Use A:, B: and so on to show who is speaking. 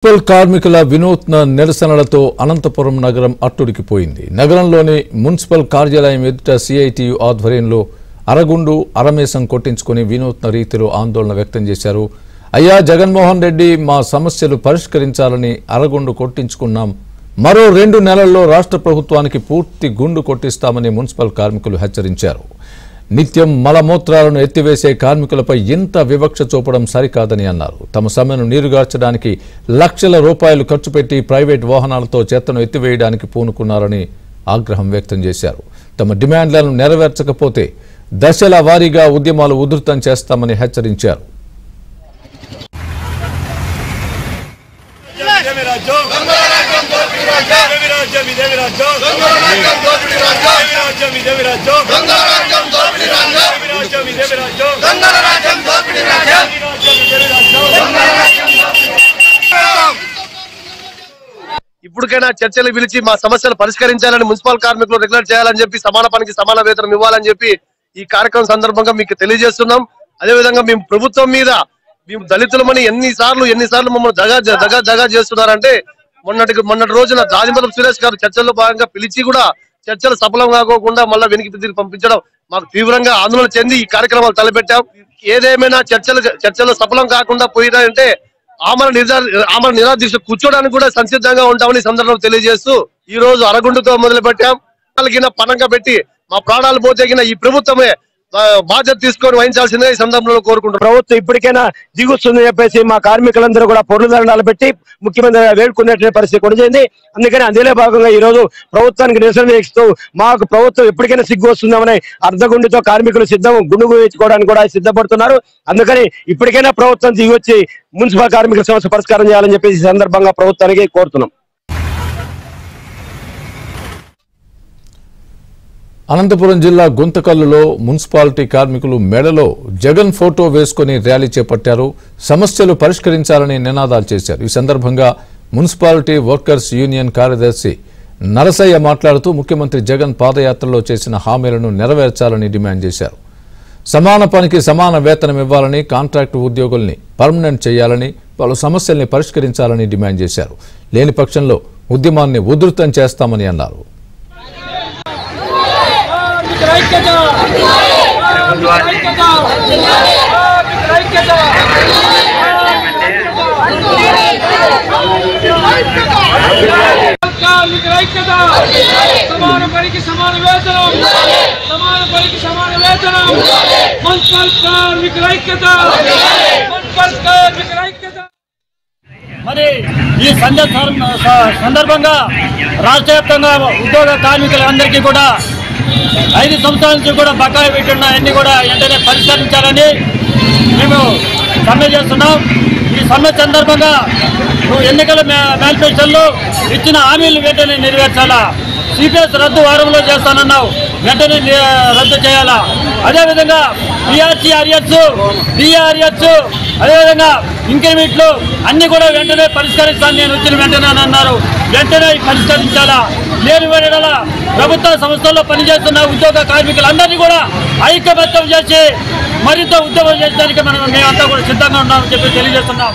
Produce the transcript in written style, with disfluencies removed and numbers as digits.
A: Municipal కార్మికుల వినూత్న నిరసనలతో అనంతపురం నగరం అట్టుడికిపోయింది. నగరంలోని మున్సిపల్ కార్యాలయం ఎదుట సిఐటియు ఆధ్వర్యంలో అరగుండు అరమేసం కొట్టించుకుని వినూత్న రీతిలో ఆందోళన వ్యక్తం చేశారు. అయ్యా జగన్మోహన్ రెడ్డి, మా సమస్యలు పరిష్కరించాలని అరగుండు కొట్టించుకున్నాం. మరో 2 నెలల్లో రాష్ట్ర ప్రభుత్వానికి పూర్తి గుండు కొట్టిస్తామని మున్సిపల్ కార్మికులు హెచ్చరించారు. నిత్యం మలమూత్రాలను ఎత్తివేసే కార్మికులపై ఇంత వివక్ష చూపడం సరికాదని అన్నారు. తమ సమ్మెను నీరుగార్చడానికి లక్షల రూపాయలు ఖర్చు పెట్టి ప్రైవేట్ వాహనాలతో చెత్తను ఎత్తివేయడానికి పూనుకున్నారని ఆగ్రహం వ్యక్తం చేశారు. తమ డిమాండ్లను నెరవేర్చకపోతే దశల వారీగా ఉద్యమాలు ఉధృతం చేస్తామని హెచ్చరించారు.
B: ఇప్పటికైనా చర్చలు పిలిచి మా సమస్యలు పరిష్కరించాలని, మున్సిపల్ కార్మికులు రెగ్యులర్ చేయాలని చెప్పి, సమాన పనికి సమాన వేతనం ఇవ్వాలని చెప్పి ఈ కార్యక్రమం సందర్భంగా మీకు తెలియజేస్తున్నాం. అదేవిధంగా మేము ప్రభుత్వం మీద మేము దళితులమని ఎన్నిసార్లు మమ్మల్ని దగా చేస్తున్నారంటే మొన్నటి రోజున రాజమతం సురేష్ గారు చర్చల్లో భాగంగా పిలిచి కూడా చర్చలు సఫలం కాకోకుండా మళ్ళీ వెనక్కి తిరిగి పంపించడం మాకు తీవ్రంగా ఆందోళన చెంది ఈ కార్యక్రమాలు తలపెట్టాం. ఏదేమైనా చర్చలు సఫలం కాకుండా పోయినాయంటే ఆమరణ నిరాదీక్ష కూర్చోడానికి కూడా సంసిద్ధంగా ఉంటామని సందర్భంలో తెలియజేస్తూ ఈ రోజు అరగుండుతో మొదలు పెట్టాం. పనంగా పెట్టి మా ప్రాణాలు పోతేగిన ఈ ప్రభుత్వమే బాధ్యత తీసుకొని వహించాల్సిందిగా ఈ సందర్భంలో కోరుకుంటున్నాం.
C: ప్రభుత్వం ఇప్పటికైనా దిగుస్తుందని చెప్పేసి మా కార్మికులందరూ కూడా పొరుదండాలు పెట్టి ముఖ్యమంత్రి వేడుకునే పరిస్థితి కొనసాగింది. అందుకని అందులో భాగంగా ఈ రోజు ప్రభుత్వానికి నిరసన చేస్తూ మాకు ప్రభుత్వం ఎప్పటికైనా సిగ్గు వస్తుందామని అర్ధగుండితో కార్మికులు గుండు వేయించుకోవడానికి కూడా సిద్ధపడుతున్నారు. అందుకని ఇప్పటికైనా ప్రభుత్వం దిగి వచ్చి మున్సిపల్ కార్మికుల సమస్య పరిష్కారం చేయాలని చెప్పేసి ఈ సందర్భంగా ప్రభుత్వానికి కోరుతున్నాం.
A: అనంతపురం జిల్లా గుంతకల్లులో మున్సిపాలిటీ కార్మికులు మెడలో జగన్ ఫోటో వేసుకుని ర్యాలీ చేపట్టారు. సమస్యలు పరిష్కరించాలని నినాదాలు చేశారు. ఈ సందర్భంగా మున్సిపాలిటీ వర్కర్స్ యూనియన్ కార్యదర్శి నరసయ్య మాట్లాడుతూ ముఖ్యమంత్రి జగన్ పాదయాత్రలో చేసిన హామీలను నెరవేర్చాలని డిమాండ్ చేశారు. సమాన పనికి సమాన వేతనం ఇవ్వాలని, కాంట్రాక్టు ఉద్యోగుల్ని పర్మనెంట్ చేయాలని, పలు సమస్యల్ని పరిష్కరించాలని డిమాండ్ చేశారు. లేని పక్షంలో ఉద్యమాన్ని ఉధృతం చేస్తామని అన్నారు.
D: సమాన పనికి సమాన వేతనం, సమాన పనికి సమాన వేతనం, మున్సిపల్ కార్మికుల ఐక్యత, మున్సిపల్ కార్మికుల ఐక్యత.
E: మరి ఈ సందర్భంగా రాష్ట్ర వ్యాప్తంగా ఉద్యోగ కార్మికులందరికీ కూడా 5 సంవత్సరాల నుంచి కూడా బకాయి పెట్టున్న అన్ని కూడా వెంటనే పరిష్కరించాలని మేము సమ్మె చేస్తున్నాం. ఈ సమ్మె సందర్భంగా ఎన్నికల మేనిఫెస్టోలో ఇచ్చిన హామీలు వెంటనే నెరవేర్చాలా. సిపిఎస్ రద్దు వారంలో చేస్తానన్నావు, వెంటనే రద్దు చేయాలా. అదేవిధంగా పిఆర్సీ ఆర్ఎస్, డిఆర్ఎస్, అదేవిధంగా ఇంక్రిమెంట్లు అన్ని కూడా వెంటనే పరిష్కరిస్తాను నేను వచ్చిన వెంటనే అని అన్నారు. వెంటనే పరిష్కరించాలా. లేని వల్ల ప్రభుత్వ సంస్థల్లో పనిచేస్తున్న ఉద్యోగ కార్మికులందరినీ కూడా ఐక్యమత్యం చేసి మరింత ఉద్యోగం చేయడానికి మేమంతా కూడా సిద్ధంగా ఉన్నామని చెప్పి తెలియజేస్తున్నాం.